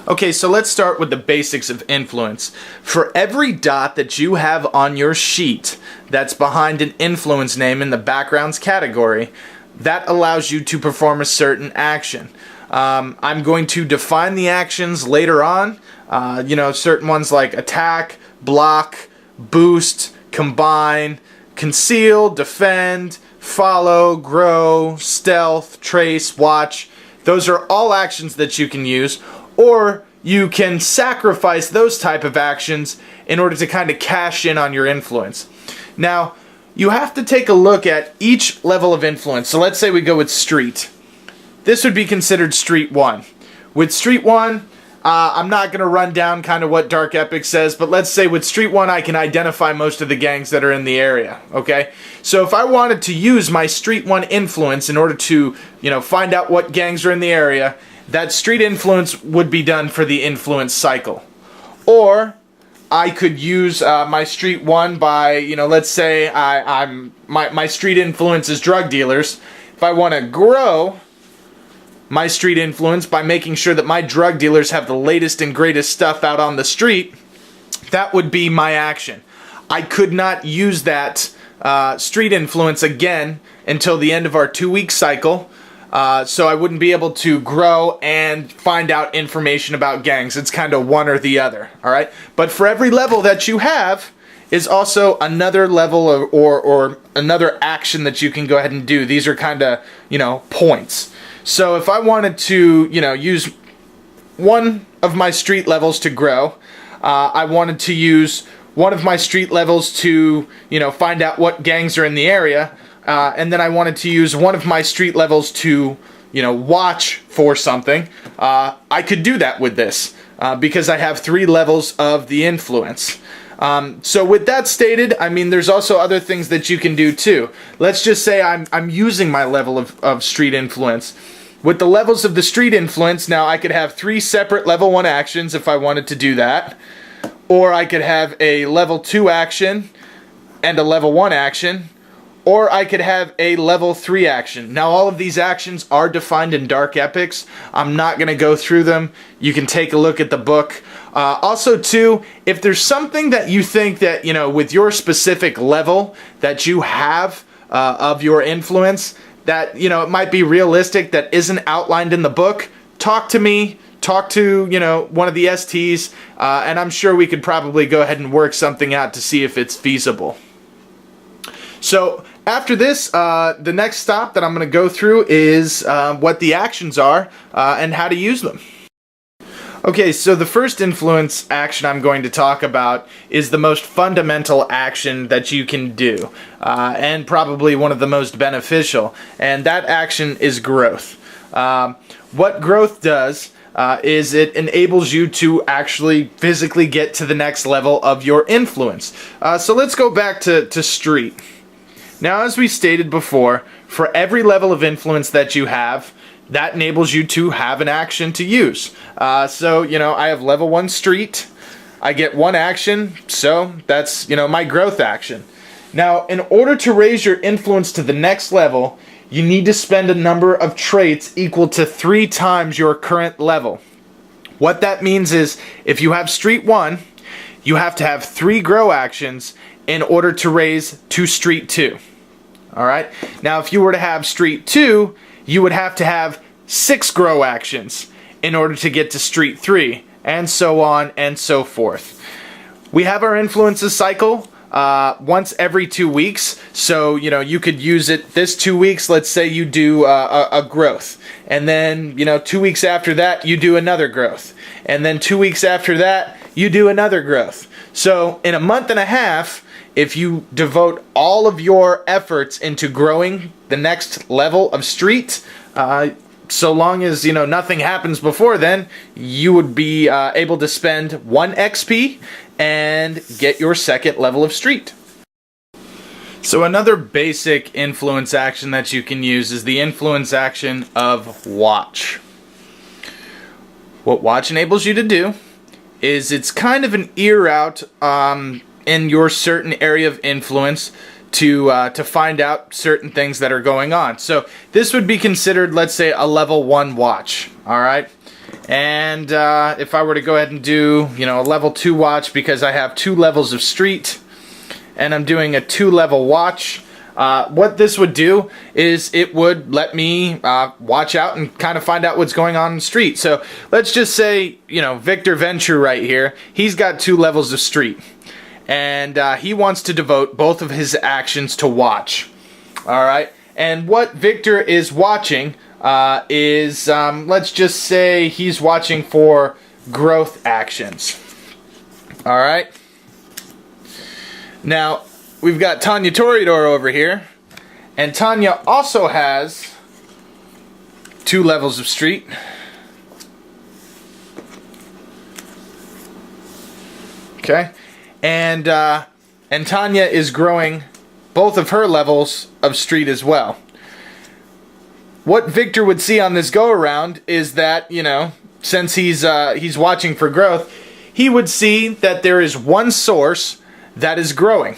Okay, so let's start with the basics of influence. For every dot that you have on your sheet that's behind an influence name in the backgrounds category, that allows you to perform a certain action. I'm going to define the actions later on. Certain ones like attack, block, boost, combine, conceal, defend, follow, grow, stealth, trace, watch. Those are all actions that you can use, or you can sacrifice those type of actions in order to kind of cash in on your influence. Now, you have to take a look at each level of influence. So let's say we go with street. This would be considered street 1. With street 1, I'm not going to run down kind of what Dark Epic says, but let's say with street 1 I can identify most of the gangs that are in the area, okay? So if I wanted to use my street 1 influence in order to, find out what gangs are in the area, that street influence would be done for the influence cycle. Or I could use my street 1 by, let's say my street influence is drug dealers. If I want to grow my street influence by making sure that my drug dealers have the latest and greatest stuff out on the street, that would be my action. I could not use that street influence again until the end of our 2-week cycle, so I wouldn't be able to grow and find out information about gangs. It's kind of one or the other, alright? But for every level that you have is also another level or another action that you can go ahead and do. These are kind of, points. So if I wanted to, use one of my street levels to grow, I wanted to use one of my street levels to, find out what gangs are in the area, and then I wanted to use one of my street levels to, watch for something, I could do that with this, because I have 3 levels of the influence. So with that stated, there's also other things that you can do too. Let's just say I'm using my level of street influence. With the levels of the street influence, now I could have 3 separate level 1 actions if I wanted to do that. Or I could have a level 2 action and a level 1 action. Or I could have a level 3 action. Now all of these actions are defined in Dark Epics. I'm not going to go through them. You can take a look at the book. Also too, if there's something that you think that, with your specific level that you have of your influence, that, it might be realistic that isn't outlined in the book, talk to me, talk to, one of the STs, and I'm sure we could probably go ahead and work something out to see if it's feasible. So after this, the next stop that I'm going to go through is what the actions are and how to use them. Okay, so the first influence action I'm going to talk about is the most fundamental action that you can do, and probably one of the most beneficial, and that action is growth. What growth does is it enables you to actually physically get to the next level of your influence. So let's go back to street. Now, as we stated before, for every level of influence that you have, that enables you to have an action to use. So, I have level 1 street. I get 1 action, so that's, my growth action. Now, in order to raise your influence to the next level, you need to spend a number of traits equal to 3 times your current level. What that means is, if you have street 1, you have to have 3 grow actions in order to raise to street 2. Alright? Now, if you were to have street 2, you would have to have 6 grow actions in order to get to street 3, and so on and so forth. We have our influences cycle once every 2 weeks, so you could use it this 2 weeks. Let's say you do a growth, and then 2 weeks after that you do another growth, and then 2 weeks after that you do another growth. So in a month and a half, if you devote all of your efforts into growing the next level of street, so long as nothing happens before then, you would be able to spend 1 XP and get your second level of street. So another basic influence action that you can use is the influence action of watch. What watch enables you to do is it's kind of an ear out in your certain area of influence to find out certain things that are going on. So this would be considered, let's say, a level 1 watch. Alright? And if I were to go ahead and do, a level 2 watch, because I have 2 levels of street, and I'm doing a 2-level watch, what this would do is it would let me watch out and kind of find out what's going on in the street. So let's just say, Victor Venture right here, he's got 2 levels of street. And he wants to devote both of his actions to watch. Alright? And what Victor is watching is, let's just say he's watching for growth actions. Alright? Now, we've got Tanya Toreador over here. And Tanya also has 2 levels of street. Okay? And Tanya is growing both of her levels of street as well. What Victor would see on this go-around is that, since he's watching for growth, he would see that there is one source that is growing.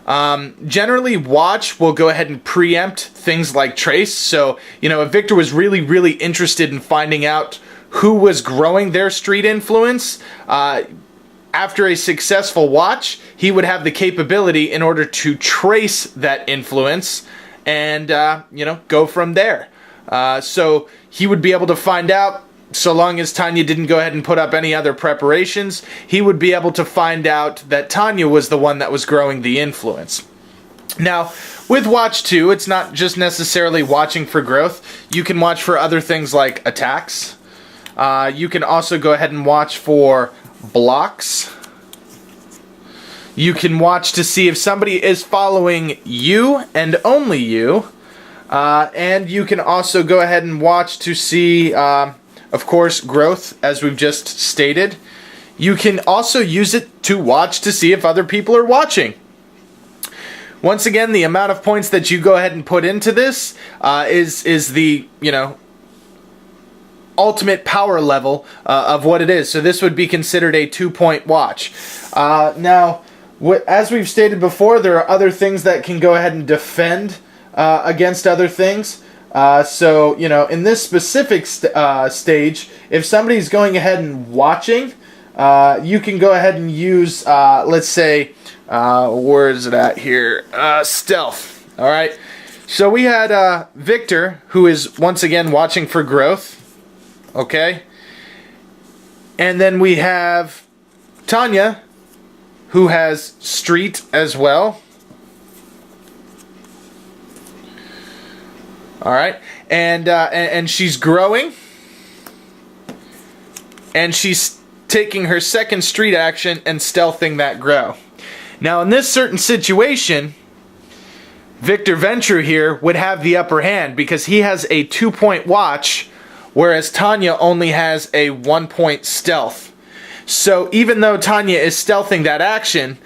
Generally, watch will go ahead and preempt things like trace. So, if Victor was really, really interested in finding out who was growing their street influence, after a successful watch, he would have the capability in order to trace that influence and, go from there. So he would be able to find out, so long as Tanya didn't go ahead and put up any other preparations, he would be able to find out that Tanya was the one that was growing the influence. Now, with Watch 2, it's not just necessarily watching for growth. You can watch for other things like attacks. You can also go ahead and watch for blocks. You can watch to see if somebody is following you and only you. And you can also go ahead and watch to see, of course, growth, as we've just stated. You can also use it to watch to see if other people are watching. Once again, the amount of points that you go ahead and put into this is the, ultimate power level of what it is. So this would be considered a 2-point watch. Now, as we've stated before, there are other things that can go ahead and defend against other things. So, in this specific stage, if somebody's going ahead and watching, you can go ahead and use, let's say, where is it at here? Stealth. Alright. So we had Victor, who is once again watching for growth. Okay. And then we have Tanya, who has street as well. Alright. And she's growing. And she's taking her second street action and stealthing that grow. Now in this certain situation, Victor Venture here would have the upper hand because he has a 2-point watch, whereas Tanya only has a 1-point stealth. So even though Tanya is stealthing that action,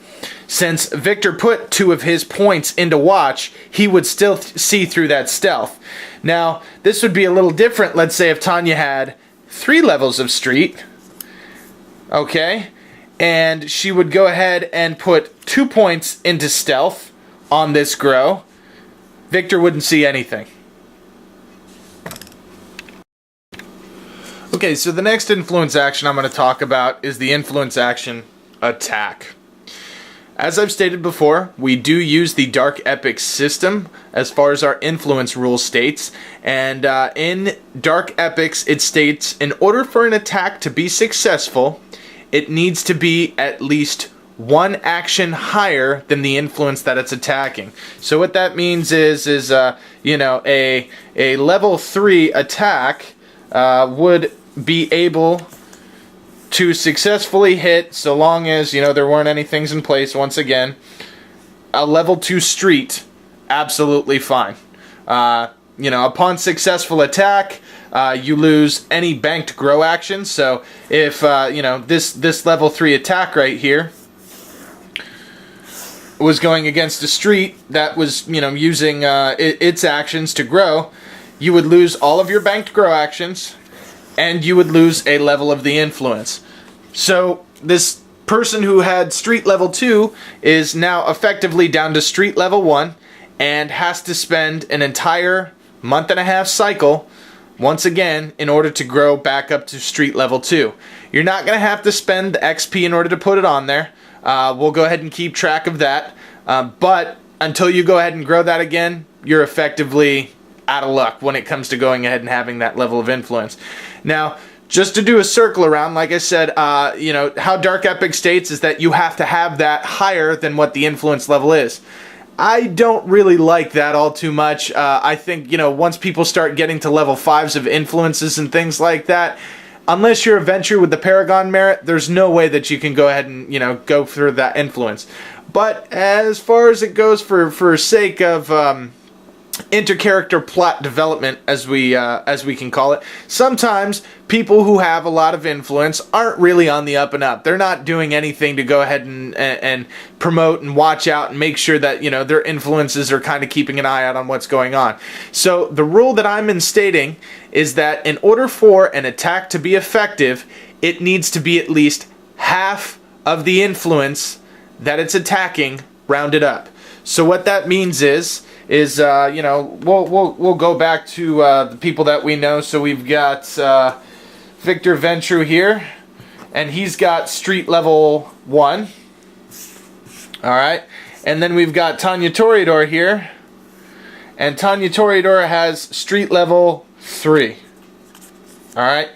since Victor put 2 of his points into watch, he would still see through that stealth. Now, this would be a little different, let's say if Tanya had 3 levels of street, okay, and she would go ahead and put 2 points into stealth on this grow. Victor wouldn't see anything. Okay, so the next influence action I'm going to talk about is the influence action attack. As I've stated before, we do use the Dark Epic system as far as our influence rule states, and in Dark Epics it states, in order for an attack to be successful, it needs to be at least 1 action higher than the influence that it's attacking. So what that means is a level 3 attack would be able to successfully hit, so long as there weren't any things in place. Once again, a level 2 street, absolutely fine. Upon successful attack, you lose any banked grow actions. So if this level 3 attack right here was going against a street that was using its actions to grow, you would lose all of your banked grow actions, and you would lose a level of the influence. So this person who had street level 2 is now effectively down to street level 1 and has to spend an entire month-and-a-half cycle once again, in order to grow back up to street level 2. You're not going to have to spend the XP in order to put it on there. We'll go ahead and keep track of that. But until you go ahead and grow that again, you're effectively out of luck when it comes to going ahead and having that level of influence. Now, just to do a circle around, like I said, you know, how Dark Epic states is that you have to have that higher than what the influence level is. I don't really like that all too much. I think, you know, once people start getting to level 5s of influences and things like that, unless you're a Ventrue with the Paragon merit, there's no way that you can go ahead and, you know, go through that influence. But as far as it goes for sake of intercharacter plot development, as we can call it, sometimes people who have a lot of influence aren't really on the up and up. They're not doing anything to go ahead and promote and watch out and make sure that, you know, their influences are kind of keeping an eye out on what's going on. So the rule that I'm instating is that in order for an attack to be effective, it needs to be at least half of the influence that it's attacking rounded up. So what that means is you know, we'll go back to the people that we know. So we've got Victor Ventrue here, and he's got street level 1. All right, and then we've got Tanya Toreador here, and Tanya Toreador has street level 3. All right.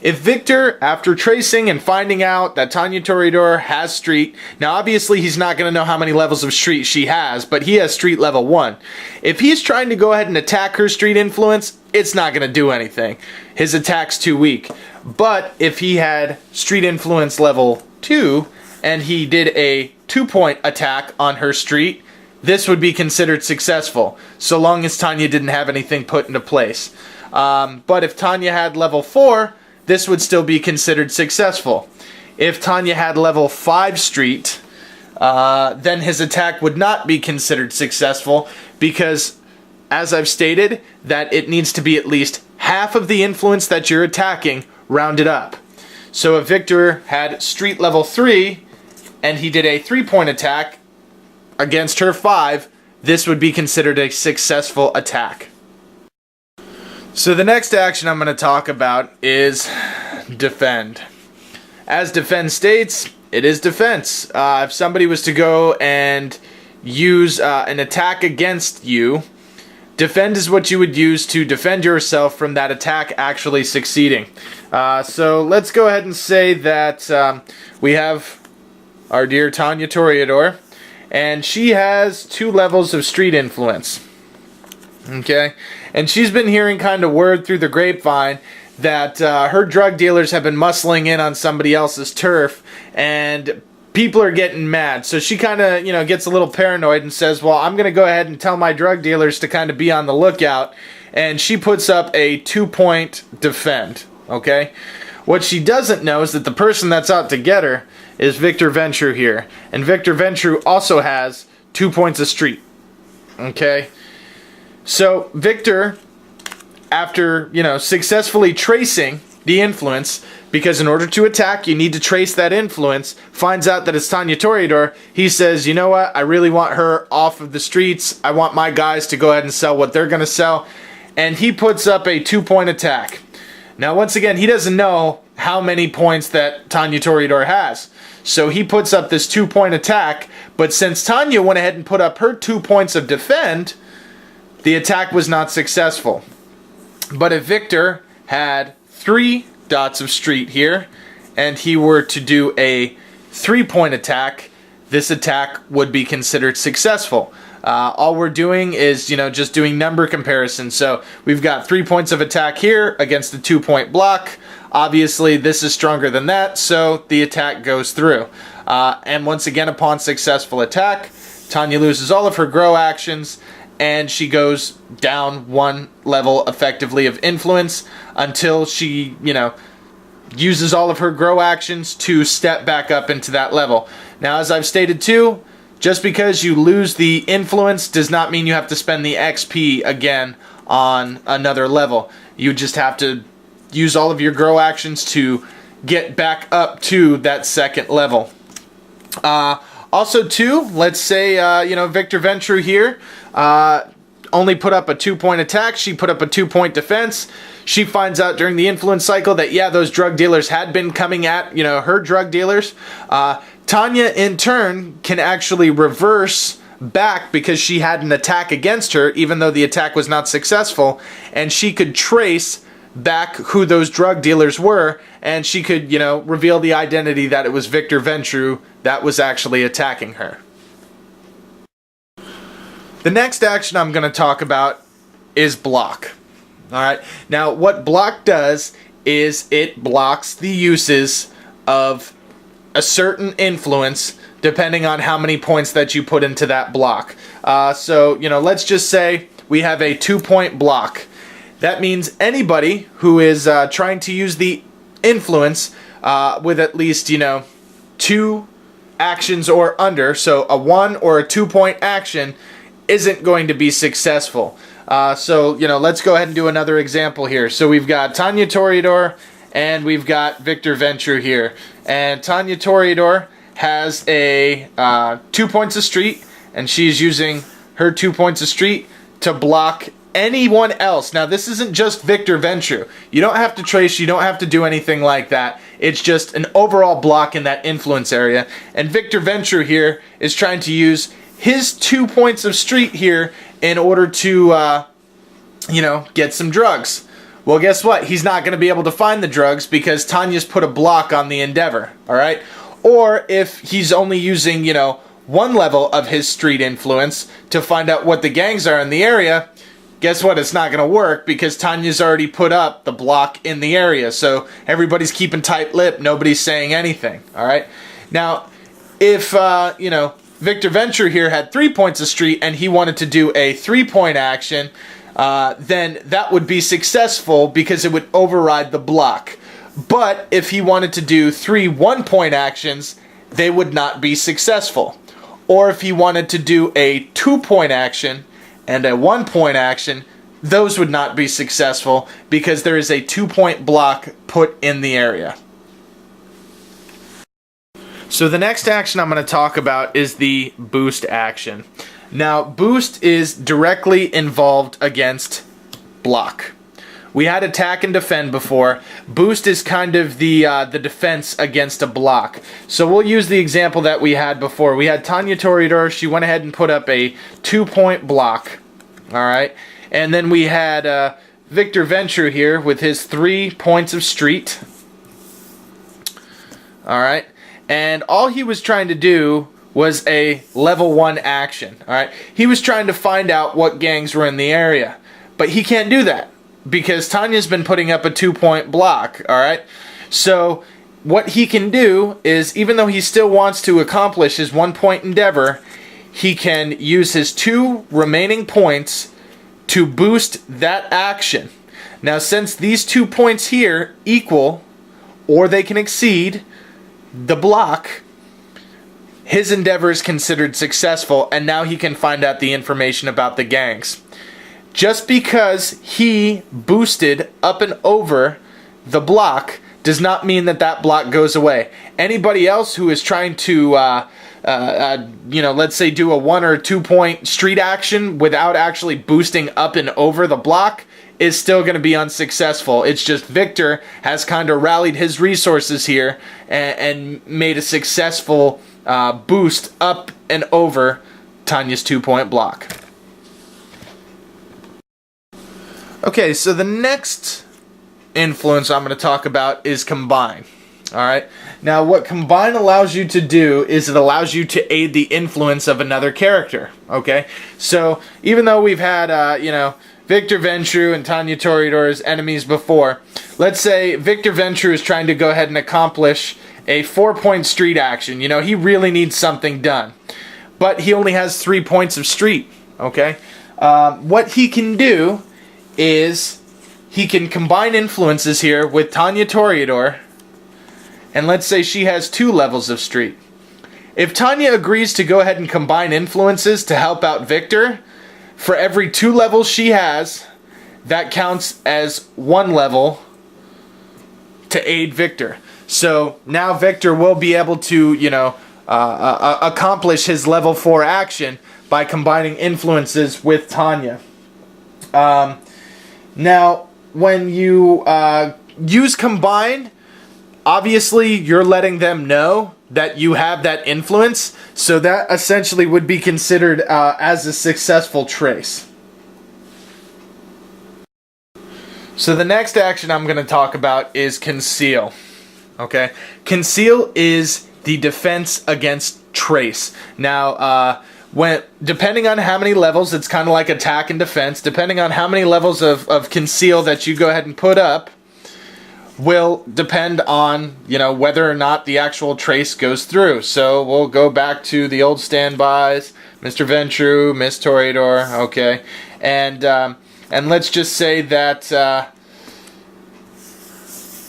If Victor, after tracing and finding out that Tanya Toreador has street, now obviously he's not going to know how many levels of street she has, but he has street level 1. If he's trying to go ahead and attack her street influence, it's not going to do anything. His attack's too weak. But if he had street influence level 2, and he did a 2-point attack on her street, this would be considered successful, so long as Tanya didn't have anything put into place. But if Tanya had level 4, this would still be considered successful. If Tanya had level 5 street, then his attack would not be considered successful because, as I've stated, that it needs to be at least half of the influence that you're attacking rounded up. So if Victor had street level 3 and he did a 3-point attack against her 5, this would be considered a successful attack. So the next action I'm going to talk about is defend. As defend states, it is defense. If somebody was to go and use an attack against you, defend is what you would use to defend yourself from that attack actually succeeding. So let's go ahead and say that we have our dear Tanya Toreador, and she has 2 levels of street influence. Okay, and she's been hearing kind of word through the grapevine that her drug dealers have been muscling in on somebody else's turf, and people are getting mad. So she kind of, you know, gets a little paranoid and says, well, I'm going to go ahead and tell my drug dealers to kind of be on the lookout, and she puts up a 2-point defend. Okay, what she doesn't know is that the person that's out to get her is Victor Ventrue here, and Victor Ventrue also has 2 points of street. Okay. So Victor, after, you know, successfully tracing the influence, because in order to attack you need to trace that influence, finds out that it's Tanya Toreador. He says, you know what, I really want her off of the streets. I want my guys to go ahead and sell what they're going to sell. And he puts up a 2-point attack. Now once again, he doesn't know how many points that Tanya Toreador has. So he puts up this 2-point attack, but since Tanya went ahead and put up her 2 points of defend, the attack was not successful. But if Victor had 3 dots of street here, and he were to do a 3-point attack, this attack would be considered successful. All we're doing is, you know, just doing number comparison. So we've got 3 points of attack here against a 2-point block. Obviously, this is stronger than that, so the attack goes through. And once again, upon successful attack, Tanya loses all of her grow actions, and she goes down 1 level effectively of influence until she, you know, uses all of her grow actions to step back up into that level. Now, as I've stated too, just because you lose the influence does not mean you have to spend the XP again on another level. You just have to use all of your grow actions to get back up to that 2nd level. Also too, let's say, you know, Victor Ventrue here only put up a 2-point attack. She put up a 2-point defense. She finds out during the influence cycle that, yeah, those drug dealers had been coming at, her drug dealers. Tanya, in turn, can actually reverse back because she had an attack against her, even though the attack was not successful, and she could trace back who those drug dealers were, and she could, reveal the identity that it was Victor Ventru that was actually attacking her. The next action I'm going to talk about is block. Alright, now what block does is it blocks the uses of a certain influence depending on how many points that you put into that block. So, let's just say we have a 2-point block. That means anybody who is trying to use the influence with at least, 2 actions or under, so a 1 or a 2-point action, isn't going to be successful. So, let's go ahead and do another example here. So we've got Tanya Toreador and we've got Victor Ventru here. And Tanya Toreador has a 2 points of street, and she's using her 2 points of street to block anyone else. Now, this isn't just Victor Ventru. You don't have to trace, you don't have to do anything like that. It's just an overall block in that influence area. And Victor Ventru here is trying to use his 2 points of street here in order to, get some drugs. Well, guess what? He's not going to be able to find the drugs because Tanya's put a block on the endeavor, alright? Or if he's only using, 1 level of his street influence to find out what the gangs are in the area, guess what? It's not going to work because Tanya's already put up the block in the area. So everybody's keeping tight-lipped. Nobody's saying anything, alright? Now, if, Victor Ventru here had 3 points of street and he wanted to do a 3-point action, then that would be successful because it would override the block. But if he wanted to do 3 1-point actions, they would not be successful. Or if he wanted to do a 2-point action and a 1-point action, those would not be successful because there is a 2-point block put in the area. So the next action I'm going to talk about is the boost action. Now, boost is directly involved against block. We had attack and defend before. Boost is kind of the defense against a block. So we'll use the example that we had before. We had Tanya Toreador. She went ahead and put up a 2-point block. Alright. And then we had Victor Ventru here with his 3 points of street. Alright. And all he was trying to do was a level 1 action. Alright. He was trying to find out what gangs were in the area. But he can't do that because Tanya's been putting up a 2-point block. Alright. So what he can do is, even though he still wants to accomplish his 1-point endeavor, he can use his 2 remaining points to boost that action. Now, since these 2 points here equal or they can exceed the block, his endeavor is considered successful, and now he can find out the information about the gangs. Just because he boosted up and over the block does not mean that that block goes away. Anybody else who is trying to, let's say do a 1 or 2-point street action without actually boosting up and over the block is still going to be unsuccessful. It's just Victor has kind of rallied his resources here and made a successful boost up and over Tanya's 2-point block. Okay, so the next influence I'm going to talk about is combine. Alright, now what combine allows you to do is it allows you to aid the influence of another character. Okay, so even though we've had, Victor Ventru and Tanya Toreador as enemies before, let's say Victor Ventru is trying to go ahead and accomplish a 4-point street action. He really needs something done. But he only has 3 points of street. Okay, what he can do is he can combine influences here with Tanya Toreador, and let's say she has 2 levels of street. If Tanya agrees to go ahead and combine influences to help out Victor, for every 2 levels she has, that counts as 1 level to aid Victor. So now Victor will be able to, accomplish his level 4 action by combining influences with Tanya. Now, when you use combine, obviously you're letting them know that you have that influence, so that essentially would be considered as a successful trace. So the next action I'm going to talk about is conceal. Okay, conceal is the defense against trace. Now, depending on how many levels, it's kind of like attack and defense. Depending on how many levels of conceal that you go ahead and put up, will depend on, whether or not the actual trace goes through. So we'll go back to the old standbys, Mr. Ventru, Miss Toreador, okay, and let's just say that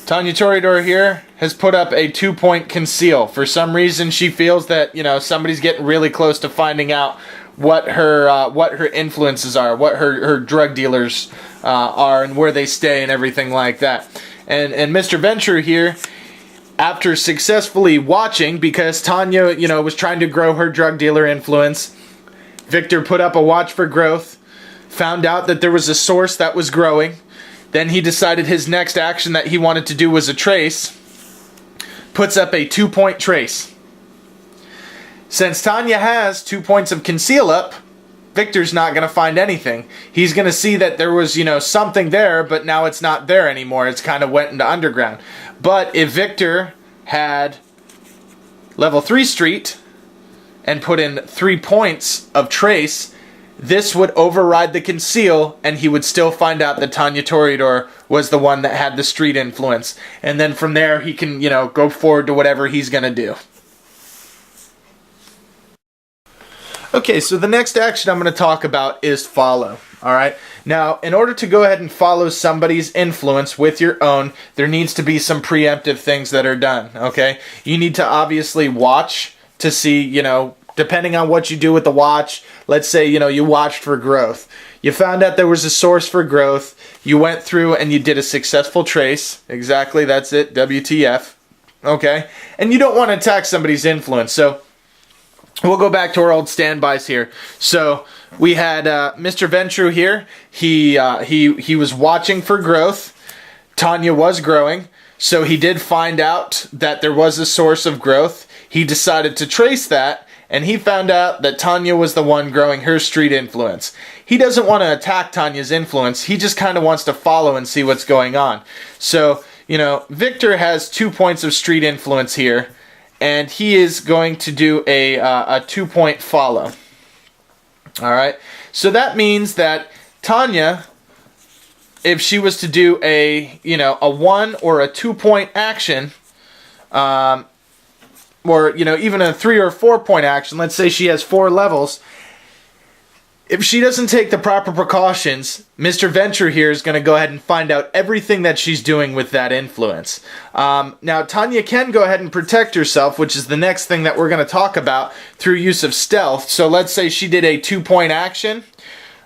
Tanya Toreador here has put up a 2-point conceal. For some reason, she feels that somebody's getting really close to finding out what her influences are, what her drug dealers are, and where they stay, and everything like that. And Mr. Venture here, after successfully watching, because Tanya, was trying to grow her drug dealer influence, Victor put up a watch for growth, found out that there was a source that was growing. Then he decided his next action that he wanted to do was a trace, puts up a 2-point trace. Since Tanya has 2 points of conceal up, Victor's not going to find anything. He's going to see that there was, something there, but now it's not there anymore. It's kind of went into underground. But if Victor had level 3 street and put in 3 points of trace, this would override the conceal, and he would still find out that Tanya Toreador was the one that had the street influence. And then from there, he can, go forward to whatever he's going to do. Okay, so the next action I'm going to talk about is follow. Alright, now in order to go ahead and follow somebody's influence with your own, there needs to be some preemptive things that are done. Okay, you need to obviously watch to see, depending on what you do with the watch. Let's say, you watched for growth. You found out there was a source for growth. You went through and you did a successful trace. Exactly, that's it, WTF. Okay, and you don't want to attack somebody's influence, so we'll go back to our old standbys here. So we had Mr. Ventru here. He was watching for growth. Tanya was growing, so he did find out that there was a source of growth. He decided to trace that, and he found out that Tanya was the one growing her street influence. He doesn't want to attack Tanya's influence. He just kind of wants to follow and see what's going on. So, Victor has 2 points of street influence here, and he is going to do a 2-point follow. Alright, so that means that Tanya, if she was to do a 1 or a 2-point action, or even a 3 or 4-point action, let's say she has 4 levels, if she doesn't take the proper precautions, Mr. Venture here is going to go ahead and find out everything that she's doing with that influence. Now, Tanya can go ahead and protect herself, which is the next thing that we're going to talk about, through use of stealth. So let's say she did a 2-point action.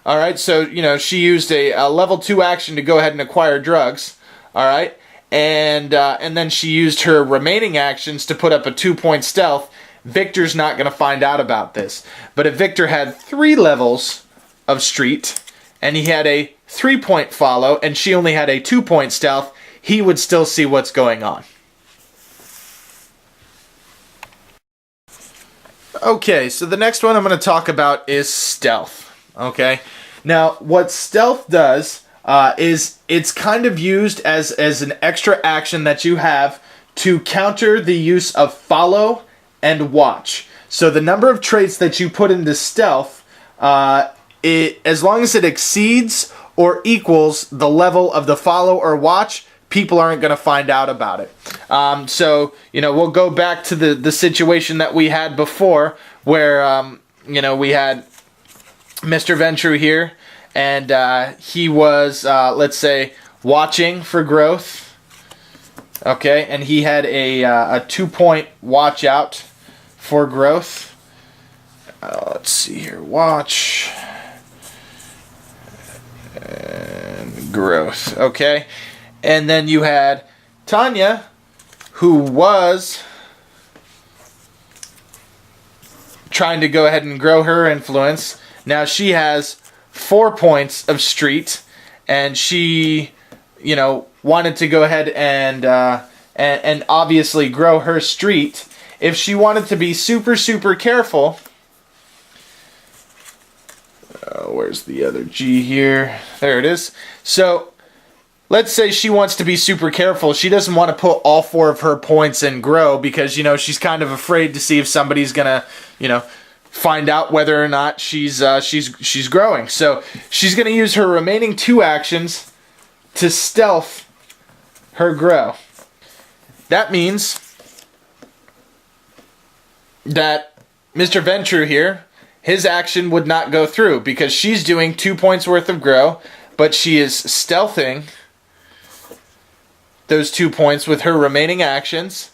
Alright, so, she used a level 2 action to go ahead and acquire drugs. Alright, and then she used her remaining actions to put up a 2-point stealth. Victor's not going to find out about this. But if Victor had 3 levels of street, and he had a 3-point follow, and she only had a 2-point stealth, he would still see what's going on. Okay, so the next one I'm going to talk about is stealth. Okay, now what stealth does is it's kind of used as an extra action that you have to counter the use of follow and watch. So the number of traits that you put into stealth, as long as it exceeds or equals the level of the follow or watch, people aren't going to find out about it. So, we'll go back to the situation that we had before, where, we had Mr. Venture here, and he was, let's say, watching for growth. Okay, and he had a 2-point watch out for growth. Let's see here, watch and growth. Okay, and then you had Tanya, who was trying to go ahead and grow her influence. Now she has 4 points of street, and she, you know, wanted to go ahead and obviously grow her street, if she wanted to be super, super careful, where's the other G here? There it is. So let's say she wants to be super careful. She doesn't want to put all 4 of her points in grow because, you know, she's kind of afraid to see if somebody's gonna, you know, find out whether or not she's growing. So she's gonna use her remaining 2 actions to stealth her grow. That means that Mr. Ventrue here, his action would not go through because she's doing 2 points worth of grow, but she is stealthing those 2 points with her remaining actions,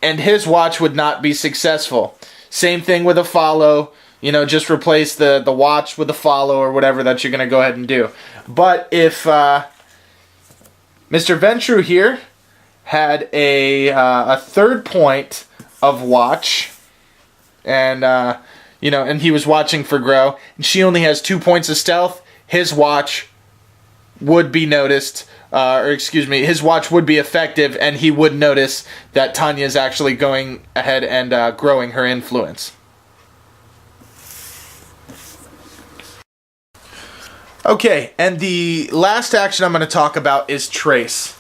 and his watch would not be successful. Same thing with a follow. You know, just replace the watch with a follow or whatever that you're going to go ahead and do. But if Mr. Ventrue here had a 3rd point of watch, and you know, and he was watching for grow, and she only has 2 points of stealth, his watch would be noticed, or excuse me, his watch would be effective, and he would notice that Tanya is actually going ahead and growing her influence. Okay, and the last action I'm going to talk about is trace.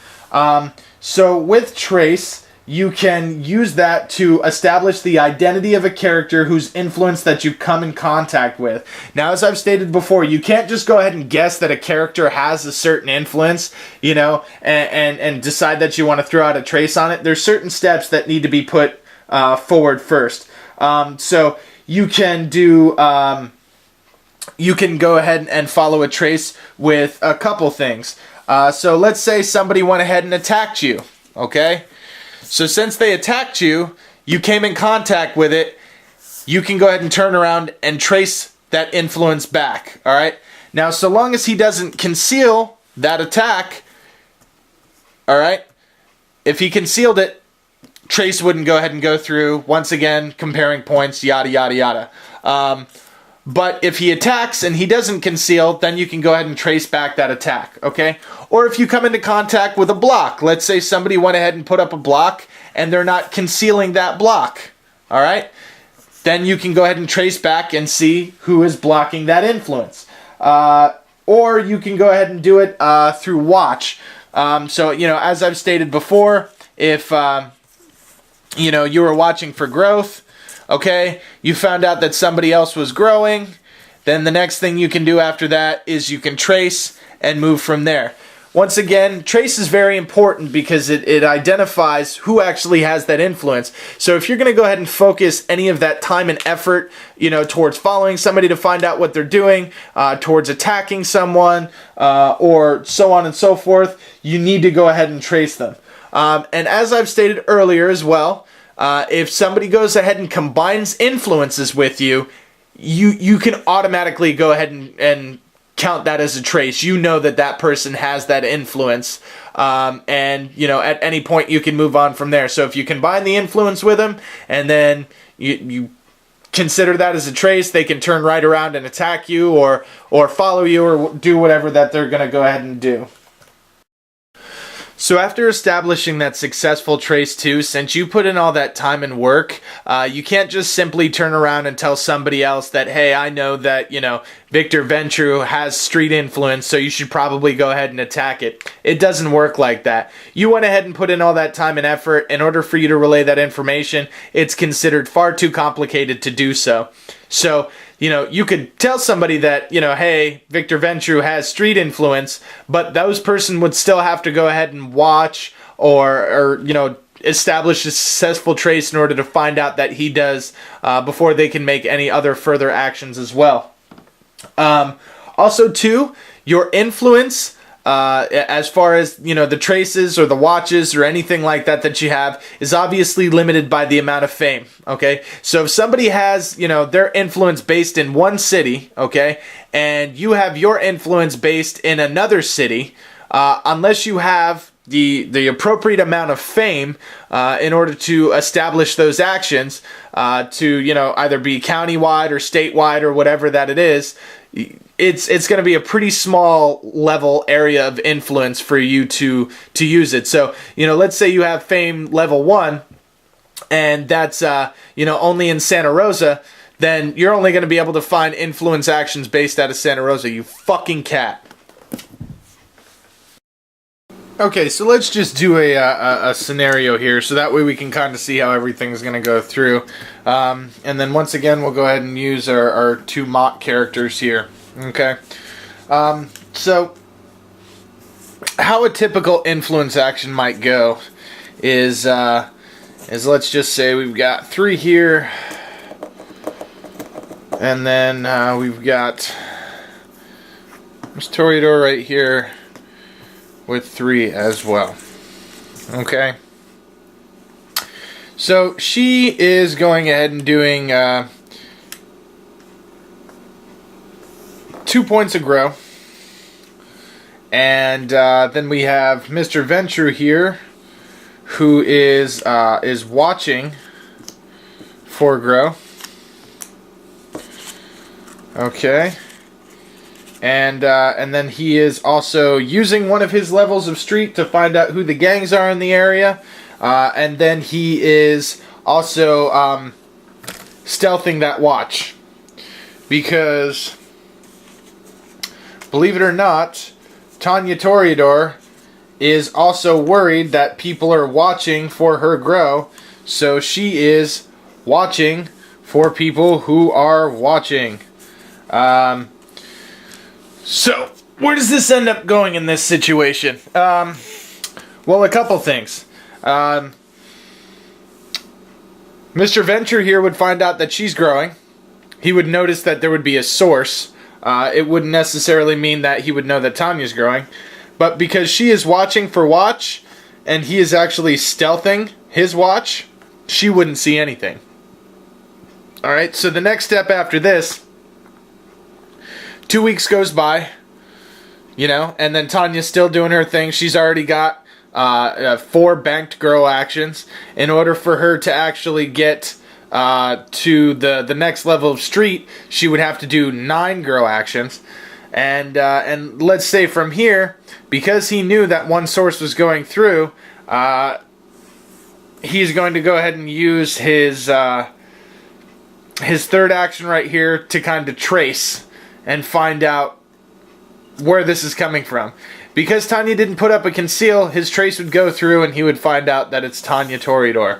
So with trace, you can use that to establish the identity of a character whose influence that you come in contact with. Now, as I've stated before, you can't just go ahead and guess that a character has a certain influence, you know, and decide that you want to throw out a trace on it. There's certain steps that need to be put forward first. So you can do... you can go ahead and follow a trace with a couple things. So let's say somebody went ahead and attacked you, okay? So since they attacked you, you came in contact with it, you can go ahead and turn around and trace that influence back, alright? Now, so long as he doesn't conceal that attack, alright, if he concealed it, trace wouldn't go ahead and go through. Once again, comparing points, yada, yada, yada. But if he attacks and he doesn't conceal, then you can go ahead and trace back that attack, okay? Or if you come into contact with a block, let's say somebody went ahead and put up a block and they're not concealing that block, all right? Then you can go ahead and trace back and see who is blocking that influence. Or you can go ahead and do it through watch. So, you know, as I've stated before, if, you know, you were watching for growth, okay, you found out that somebody else was growing, then the next thing you can do after that is you can trace and move from there. Once again, trace is very important because it identifies who actually has that influence. So if you're going to go ahead and focus any of that time and effort, you know, towards following somebody to find out what they're doing, towards attacking someone, or so on and so forth, you need to go ahead and trace them. And as I've stated earlier as well, if somebody goes ahead and combines influences with you, you can automatically go ahead and count that as a trace. You know that that person has that influence, and you know, at any point you can move on from there. So if you combine the influence with them, and then you consider that as a trace, they can turn right around and attack you, or follow you, or do whatever that they're going to go ahead and do. So after establishing that successful trace 2, since you put in all that time and work, you can't just simply turn around and tell somebody else that, hey, I know that, you know, Victor Ventrue has street influence, so you should probably go ahead and attack it. It doesn't work like that. You went ahead and put in all that time and effort. In order for you to relay that information, it's considered far too complicated to do so. So, you know, you could tell somebody that, you know, hey, Victor Ventrue has street influence, but those person would still have to go ahead and watch or you know, establish a successful trace in order to find out that he does before they can make any other further actions as well. Also, too, your influence, as far as, you know, the traces or the watches or anything like that that you have, is obviously limited by the amount of fame, okay? So if somebody has, you know, their influence based in one city, okay, and you have your influence based in another city, unless you have the appropriate amount of fame in order to establish those actions to, you know, either be countywide or statewide or whatever that it is, it's going to be a pretty small level area of influence for you to use it. So, you know, let's say you have fame level 1, and that's, you know, only in Santa Rosa, then you're only going to be able to find influence actions based out of Santa Rosa, you fucking cat. Okay, so let's just do a scenario here, so that way we can kind of see how everything's going to go through. And then once again, we'll go ahead and use our 2 mock characters here. Okay, so how a typical influence action might go is let's just say we've got 3 here, and then we've got Miss Toreador right here with 3 as well. Okay, so she is going ahead and doing 2 points of grow, and then we have Mr. Venture here, who is watching for grow. Okay. And then he is also using one of his levels of street to find out who the gangs are in the area. And then he is also stealthing that watch. Because, believe it or not, Tanya Toreador is also worried that people are watching for her grow. So she is watching for people who are watching. So, where does this end up going in this situation? Well, a couple things. Mr. Venture here would find out that she's growing. He would notice that there would be a source. It wouldn't necessarily mean that he would know that Tanya's growing. But because she is watching for watch, and he is actually stealthing his watch, she wouldn't see anything. Alright, so the next step after this, 2 weeks goes by, you know, and then Tanya's still doing her thing. She's already got 4 banked grow actions. In order for her to actually get to the next level of street, she would have to do 9 grow actions. And let's say from here, because he knew that one source was going through, he's going to go ahead and use his 3rd action right here to kind of trace and find out where this is coming from. Because Tanya didn't put up a conceal, his trace would go through and he would find out that it's Tanya Toreador.